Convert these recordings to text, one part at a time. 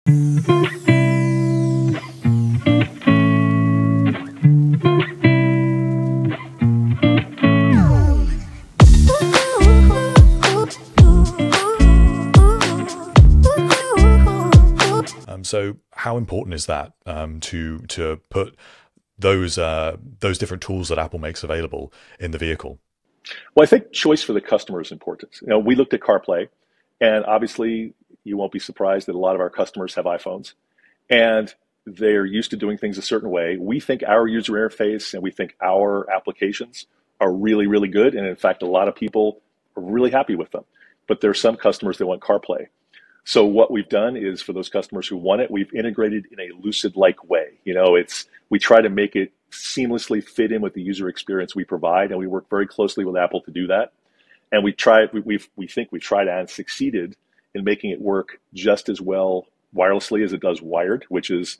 So how important is that to put those different tools that Apple makes available in the vehicle? Well, I think choice for the customer is important. We looked at CarPlay, and obviously you won't be surprised that a lot of our customers have iPhones, and they're used to doing things a certain way. We think our user interface and we think our applications are really, really good, and in fact, a lot of people are really happy with them. But there are some customers that want CarPlay. So what we've done is, for those customers who want it, we've integrated in a Lucid-like way. We try to make it seamlessly fit in with the user experience we provide, and we work very closely with Apple to do that. And we think we've tried and succeeded in making it work just as well wirelessly as it does wired, which is,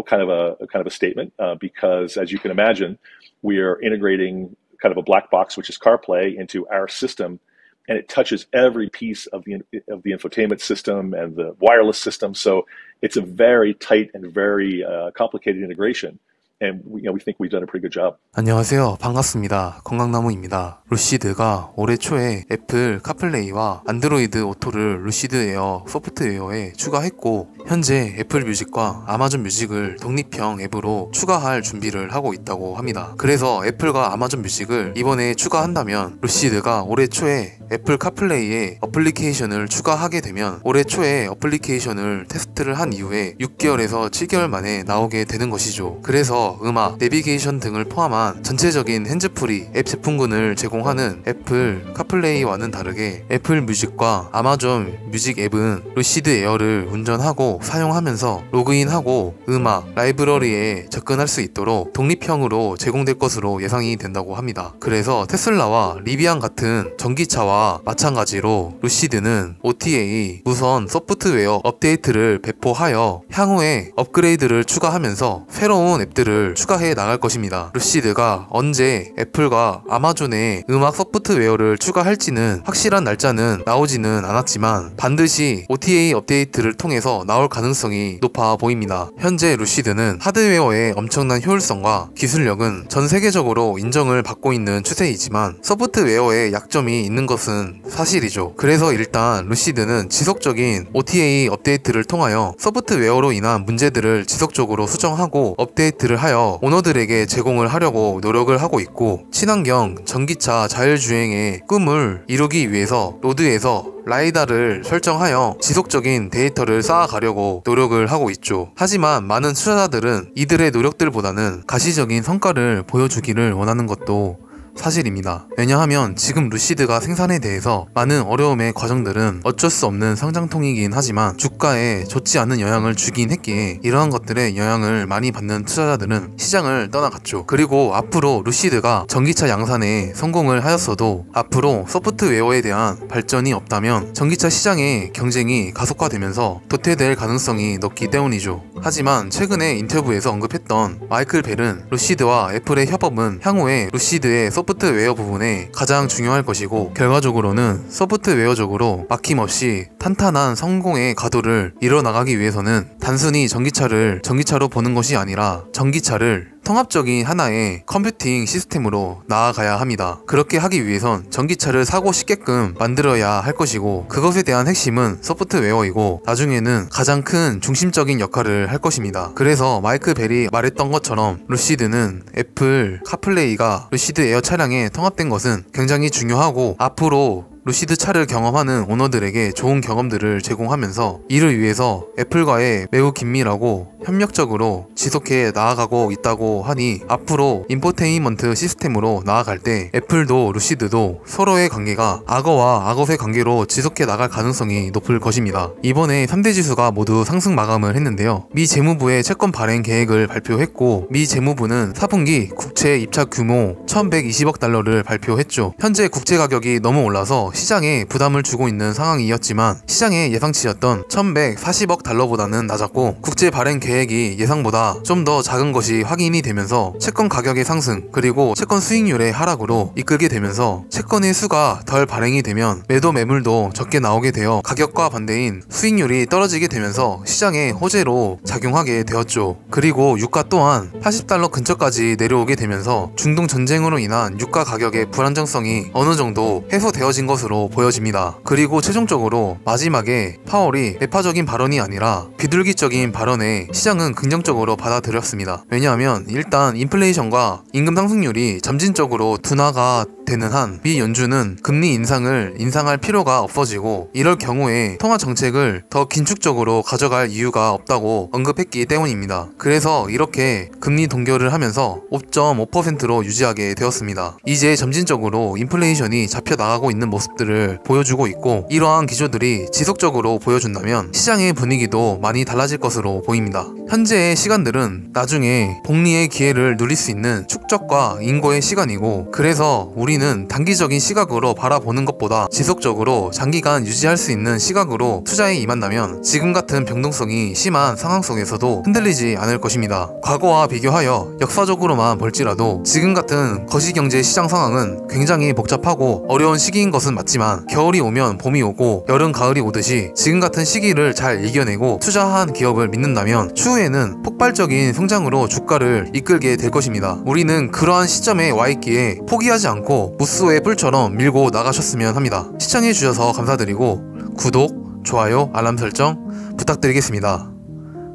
kind of a statement, because as you can imagine, we are integrating kind of a black box, which is CarPlay, into our system. And it touches every piece of the infotainment system and the wireless system. So it's a very tight and very complicated integration. And we think we've done a pretty good job. 안녕하세요. 반갑습니다. 건강나무입니다. 루시드가 올해 초에 애플 카플레이와 안드로이드 오토를 루시드 에어 소프트웨어에 추가했고, 현재 애플 뮤직과 아마존 뮤직을 독립형 앱으로 추가할 준비를 하고 있다고 합니다. 그래서 애플과 아마존 뮤직을 이번에 추가한다면 루시드가 올해 초에 애플 카플레이에 어플리케이션을 추가하게 되면 올해 초에 어플리케이션을 테스트를 한 이후에 6개월에서 7개월 만에 나오게 되는 것이죠. 그래서 음악, 내비게이션 등을 포함한 전체적인 핸즈프리 앱 제품군을 제공하는 애플 카플레이와는 다르게 애플 뮤직과 아마존 뮤직 앱은 루시드 에어를 운전하고 사용하면서 로그인하고 음악, 라이브러리에 접근할 수 있도록 독립형으로 제공될 것으로 예상이 된다고 합니다. 그래서 테슬라와 리비안 같은 전기차와 마찬가지로 루시드는 OTA 무선 소프트웨어 업데이트를 배포하여 향후에 업그레이드를 추가하면서 새로운 앱들을 추가해 나갈 것입니다. 루시드가 언제 애플과 아마존의 음악 소프트웨어를 추가할지는 확실한 날짜는 나오지는 않았지만 반드시 OTA 업데이트를 통해서 나올 가능성이 높아 보입니다. 현재 루시드는 하드웨어의 엄청난 효율성과 기술력은 전 세계적으로 인정을 받고 있는 추세이지만 소프트웨어에 약점이 있는 것은 사실이죠. 그래서 일단 루시드는 지속적인 OTA 업데이트를 통하여 소프트웨어로 인한 문제들을 지속적으로 수정하고 업데이트를 하여 오너들에게 제공을 하려고 노력을 하고 있고, 친환경 전기차 자율주행의 꿈을 이루기 위해서 로드에서 라이다를 설정하여 지속적인 데이터를 쌓아가려고 노력을 하고 있죠. 하지만 많은 투자자들은 이들의 노력들보다는 가시적인 성과를 보여주기를 원하는 것도 사실입니다. 왜냐하면 지금 루시드가 생산에 대해서 많은 어려움의 과정들은 어쩔 수 없는 성장통이긴 하지만 주가에 좋지 않은 영향을 주긴 했기에 이러한 것들의 영향을 많이 받는 투자자들은 시장을 떠나갔죠. 그리고 앞으로 루시드가 전기차 양산에 성공을 하였어도 앞으로 소프트웨어에 대한 발전이 없다면 전기차 시장의 경쟁이 가속화되면서 도태될 가능성이 높기 때문이죠. 하지만 최근에 인터뷰에서 언급했던 마이클 벨은 루시드와 애플의 협업은 향후에 루시드의 소프트웨어 부분에 가장 중요할 것이고, 결과적으로는 소프트웨어적으로 막힘없이 탄탄한 성공의 가도를 이뤄나가기 위해서는 단순히 전기차로 보는 것이 아니라 전기차를 통합적인 하나의 컴퓨팅 시스템으로 나아가야 합니다. 그렇게 하기 위해선 전기차를 사고 싶게끔 만들어야 할 것이고, 그것에 대한 핵심은 소프트웨어이고 나중에는 가장 큰 중심적인 역할을 할 것입니다. 그래서 마이크 벨이 말했던 것처럼 루시드는 애플 카플레이가 루시드 에어 차량에 통합된 것은 굉장히 중요하고, 앞으로 루시드 차를 경험하는 오너들에게 좋은 경험들을 제공하면서 이를 위해서 애플과의 매우 긴밀하고 협력적으로 지속해 나아가고 있다고 하니, 앞으로 인포테인먼트 시스템으로 나아갈 때 애플도 루시드도 서로의 관계가 악어와 악어의 관계로 지속해 나갈 가능성이 높을 것입니다. 이번에 3대 지수가 모두 상승 마감을 했는데요. 미 재무부의 채권 발행 계획을 발표했고, 미 재무부는 4분기 국채 입찰 규모 1120억 달러를 발표했죠. 현재 국채 가격이 너무 올라서 인해서 시장에 부담을 주고 있는 상황이었지만 시장의 예상치였던 1140억 달러보다는 낮았고 국제 발행 계획이 예상보다 좀 더 작은 것이 확인이 되면서 채권 가격의 상승 그리고 채권 수익률의 하락으로 이끌게 되면서 채권의 수가 덜 발행이 되면 매도 매물도 적게 나오게 되어 가격과 반대인 수익률이 떨어지게 되면서 시장의 호재로 작용하게 되었죠. 그리고 유가 또한 80달러 근처까지 내려오게 되면서 중동 전쟁으로 인한 유가 가격의 불안정성이 어느 정도 해소되어진 것으로 보여집니다. 그리고 최종적으로 마지막에 파월이 매파적인 발언이 아니라 비둘기적인 발언에 시장은 긍정적으로 받아들였습니다. 왜냐하면 일단 인플레이션과 임금 상승률이 점진적으로 둔화가 되는 한 미 연준은 금리 인상할 필요가 없어지고 이럴 경우에 통화 정책을 더 긴축적으로 가져갈 이유가 없다고 언급했기 때문입니다. 그래서 이렇게 금리 동결을 하면서 5.5%로 유지하게 되었습니다. 이제 점진적으로 인플레이션이 잡혀 나가고 있는 모습들을 보여주고 있고 이러한 기조들이 지속적으로 보여준다면 시장의 분위기도 많이 달라질 것으로 보입니다. 현재의 시간들은 나중에 복리의 기회를 누릴 수 있는 축적과 인고의 시간이고 그래서 우리는 단기적인 시각으로 바라보는 것보다 지속적으로 장기간 유지할 수 있는 시각으로 투자에 임한다면 지금 같은 변동성이 심한 상황 속에서도 흔들리지 않을 것입니다. 과거와 비교하여 역사적으로만 볼지라도 지금 같은 거시경제 시장 상황은 굉장히 복잡하고 어려운 시기인 것은 맞지만 겨울이 오면 봄이 오고 여름 가을이 오듯이 지금 같은 시기를 잘 이겨내고 투자한 기업을 믿는다면 추후에는 폭발적인 성장으로 주가를 이끌게 될 것입니다. 우리는 그러한 시점에 와 있기에 포기하지 않고 무스의 뿔처럼 밀고 나가셨으면 합니다. 시청해주셔서 감사드리고 구독, 좋아요, 알람 설정 부탁드리겠습니다.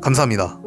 감사합니다.